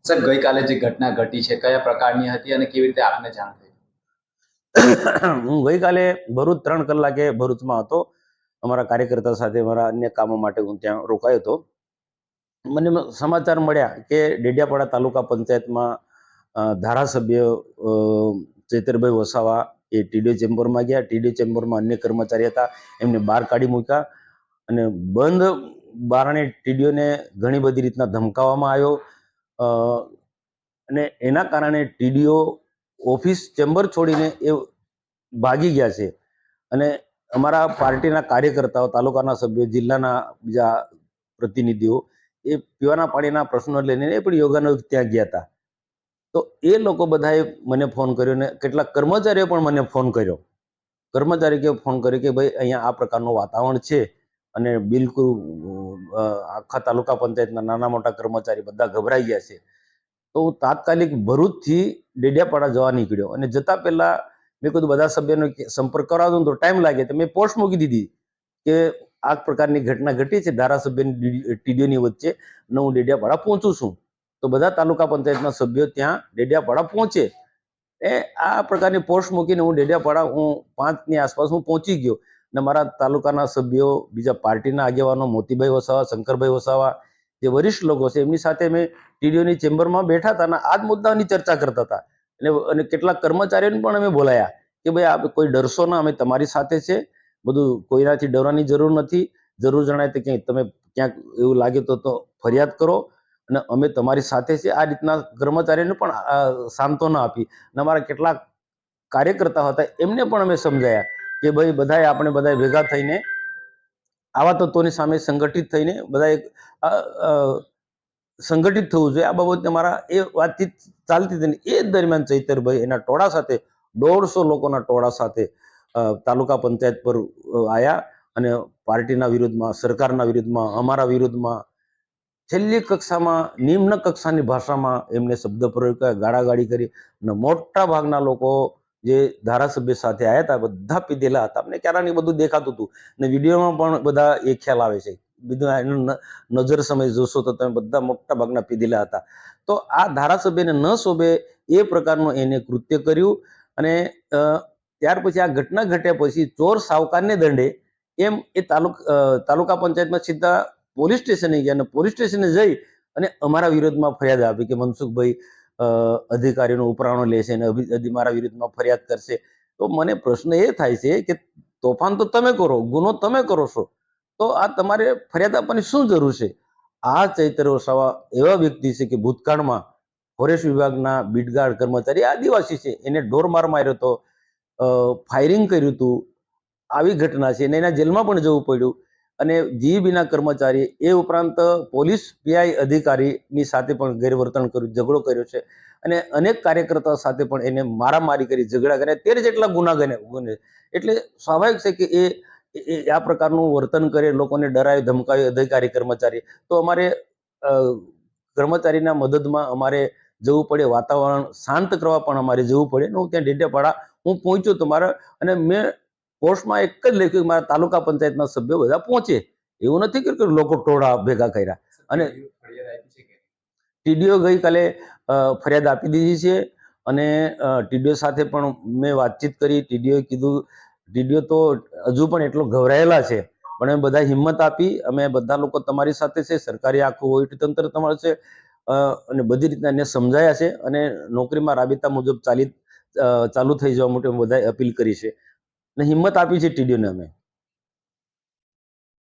Sir, ગઈકાલે જે ઘટના ઘટી છે કયા પ્રકારની હતી અને કેવી રીતે આપને જાણ થઈ? હું ગઈકાલે ભરૂચ 3 કલાકે ભરૂચમાં હતો. અમારા કાર્યકર્તા સાથે મારા અન્ય કામો માટે હું ત્યાં રોકાયો હતો. મને સમાચાર મળ્યા કે ડેડિયાપાડા તાલુકા પંચાયતમાં ધારાસભ્ય ચૈતરભાઈ વસાવા એ ટીડીઓ ચેમ્બરમાં ગયા. ટીડીઓ ચેમ્બરમાં અન્ય કર્મચારી હતા, એમને બહાર કાઢી મૂક્યા અને બંધ બારણે ટીડીઓને ઘણી બધી રીતના ધમકાવવામાં આવ્યો અને એના કારણે ટીડીઓ ઓફિસ ચેમ્બર છોડીને એ ભાગી ગયા છે. અને અમારા પાર્ટીના કાર્યકર્તાઓ, તાલુકાના સભ્યો, જિલ્લાના બીજા પ્રતિનિધિઓ એ પીવાના પાણીના પ્રશ્નો લઈને એ પણ યોગાનો ત્યાં ગયા હતા. તો એ લોકો બધાએ મને ફોન કર્યો ને કેટલાક કર્મચારીઓ પણ મને ફોન કર્યો. કર્મચારીએ ફોન કર્યો કે ભાઈ અહીંયા આ પ્રકારનું વાતાવરણ છે અને બિલકુલ આખા તાલુકા પંચાયતના નાના મોટા કર્મચારી બધા ગભરાઈ ગયા છે. તો હું તાત્કાલિક ભરૂચથી ડેડિયાપાડા જવા નીકળ્યો અને જતા પહેલા મેં કીધું બધા સભ્યોનો સંપર્ક કરાવજો તો ટાઈમ લાગે, તો મેં પોસ્ટ મૂકી દીધી કે આ પ્રકારની ઘટના ઘટી છે ધારાસભ્યની ટીડીઓની વચ્ચે અને હું ડેડિયાપાડા પહોંચું છું. તો બધા તાલુકા પંચાયતના સભ્યો ત્યાં ડેડિયાપાડા પહોંચે. આ પ્રકારની પોસ્ટ મૂકીને હું ડેડિયાપાડા 5ની આસપાસ હું પહોંચી ગયો અને મારા તાલુકાના સભ્યો, બીજા પાર્ટીના આગેવાનો, મોતીભાઈ વસાવા, શંકરભાઈ વસાવા, જે વરિષ્ઠ લોકો છે એમની સાથે મેં ટીડીઓની ચેમ્બરમાં બેઠા હતા અને આ જ મુદ્દાની ચર્ચા કરતા હતા. અને કેટલાક કર્મચારીઓને પણ અમે બોલાયા કે ભાઈ આપ કોઈ ડરશો ના, અમે તમારી સાથે છે, બધું કોઈનાથી ડરવાની જરૂર નથી. જરૂર જણાય તો ક્યાંય તમે ક્યાંક એવું લાગે તો ફરિયાદ કરો અને અમે તમારી સાથે છે. આ રીતના કર્મચારીઓને પણ સાંત્વના આપી અને અમારા કેટલાક કાર્યકર્તા હતા એમને પણ અમે સમજાયા કે ભાઈ બધાએ આપણે બધાએ ભેગા થઈને આવા તત્વોની સામે સંગઠિત થઈને બધાએ સંગઠિત થવું જોઈએ. આ બાબતે અમારા એ વાતચીત ચાલતી હતી. એ દરમિયાન ચૈતરભાઈ એના ટોળા સાથે 150 લોકોના ટોળા સાથે તાલુકા પંચાયત પર આવ્યા અને પાર્ટીના વિરુદ્ધમાં, સરકારના વિરુદ્ધમાં, અમારા વિરુદ્ધમાં છેલ્લી કક્ષામાં, નિમ્ન કક્ષાની ભાષામાં એમને શબ્દ પ્રયોગ કર્યા, ગાળાગાળી કરી અને મોટા ભાગના લોકો જે ધારાસભ્ય સાથે આવ્યા હતા બધા પીધેલા હતા. અમને ક્યારેય બધું દેખાતું હતું અને વિડીયોમાં પણ બધા એ ખ્યાલ આવે છે. બીજું નજર સમય જોશો તો તમે બધા મોટા ભાગના પીધેલા હતા. તો આ ધારાસભ્યને ન શોભે એ પ્રકારનું એને કૃત્ય કર્યું અને ત્યાર પછી આ ઘટના ઘટ્યા પછી ચોર સાવકારને દંડે એમ એ તાલુકા પંચાયતમાં સીધા પોલીસ સ્ટેશને ગયા અને પોલીસ સ્ટેશને જઈ અને અમારા વિરોધમાં ફરિયાદ આપી કે મનસુખભાઈ અધિકારીનો ઉપરાણો લેશે અને મારા વિરુદ્ધમાં ફરિયાદ કરશે. તો મને પ્રશ્ન એ થાય છે કે તોફાન તો તમે કરો, ગુનો તમે કરો છો, તો આ તમારે ફરિયાદ આપવાની શું જરૂર છે? આ ચૈતર વસાવા એવા વ્યક્તિ છે કે ભૂતકાળમાં ફોરેસ્ટ વિભાગના બીટગાર્ડ કર્મચારી આદિવાસી છે, એને ઢોર માર માર્યો હતો, ફાયરિંગ કર્યું હતું, આવી ઘટના છે અને એના જેલમાં પણ જવું પડ્યું. અને જીઈબીના કર્મચારી એ ઉપરાંત પોલીસ પીઆઈ અધિકારીની સાથે પણ ગેરવર્તન કર્યું, ઝઘડો કર્યો છે અને અનેક કાર્યકર્તાઓ સાથે પણ એને મારામારી કરી, ઝઘડા કર્યા, 13 જેટલા ગુના ગણે. એટલે સ્વાભાવિક છે કે એ આ પ્રકારનું વર્તન કરે, લોકોને ડરાવે, ધમકાવે અધિકારી કર્મચારી. તો અમારે કર્મચારીના મદદમાં અમારે જવું પડે, વાતાવરણ શાંત કરવા પણ અમારે જવું પડે. હું ત્યાં ડેડિયાપાડા હું પહોંચ્યો તો મારા અને મેં પોસ્ટમાં એક જ લખ્યું મારા તાલુકા પંચાયતના સભ્યો બધા પહોંચે. એવું નથી કે લોકો ટોળા ભેગા કર્યા. અને ટીડીઓ ગઈકાલે ફરિયાદ આપી દીધી છે અને ટીડીઓ સાથે પણ મેં વાતચીત કરી. ટીડીઓએ કીધું, ટીડીઓ તો હજુ પણ એટલો ગભરાયેલા છે પણ અમે બધા હિંમત આપી, અમે બધા લોકો તમારી સાથે છે, સરકારી આખું વહીવટીતંત્ર તમારે છે અને બધી રીતના એને સમજાયા છે અને નોકરીમાં રાબેતા મુજબ ચાલુ થઈ જવા માટે બધાએ અપીલ કરી છે અને હિંમત આપી છે ટીડીઓને અમે.